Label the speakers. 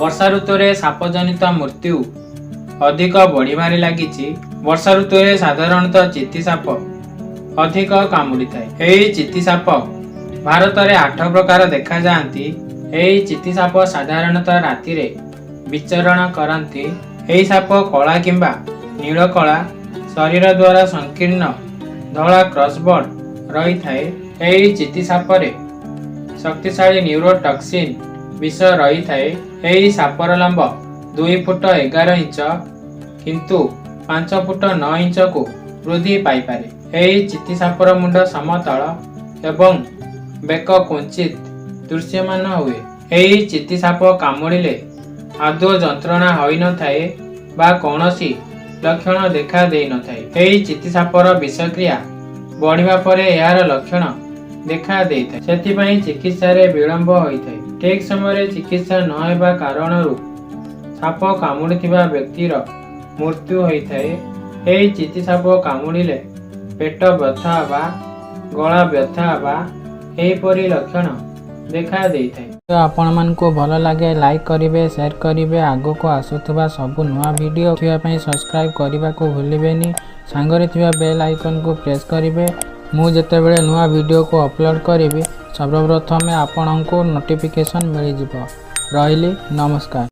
Speaker 1: वर्षा ऋतु रे साप जनित मृत्यु अधिक बढ़िबारे लागिछि। वर्षा ऋतु रे साधारणतः चित्ती साप अधिक कामुड़ी थाए। एही चित्ती साप भारत रे 8 प्रकार देखा जाआंती। एही चित्ती साप साधारणतः राति रे विचरण करंती। एही साप कला किंबा नील कला शरीर द्वारा संकीर्ण धला क्रॉसबॉर्ड रही थाए। एही चित्ती साप रे शक्तिशाली न्यूरोटॉक्सिन विष रही थाए। एही सापर लंब 2 फुट 11 इंच किंतु 5 फुट 9 इंच को वृद्धि पाई पारे। एही चित्ती सापर मुंड समतल एवं बेक कुंचित दृश्यमान हुए। एही चित्ती साप कामुड़िले आदौ जंत्रणा होई न थाए बा कौनसी लक्षण देखा देई न थाए। एही चित्ती सापर विषक्रिया बढ़िबा परे यार लक्षण देखा देई थाए। सेथिपई चिकित्सा रे विलंब होई थाए। ठीक समय चिकित्सा न हेबा कारणरू साप कामुड़िथिबा व्यक्तिर मृत्यु होई थाए। एही चित्ती साप कामुड़िले पेट व्यथा बा गला व्यथा बा एहीपरि लक्षण देखा देई थाए। तो आपण मन को भल लागे लाइक करिवे, शेयर करिवे। आगो को आसुथबा सब नुआ वीडियो देखिबा पई सब्सक्राइब करिबा को भूलिबेनी। सांगरे थिबा बेल आइकन को प्रेस करिवे। मु जेतेबेले नुआ वीडियो को अपलोड करिवि सर्वप्रथमे आपनकु नोटिफिकेशन मिल जिवो। रहिली नमस्कार।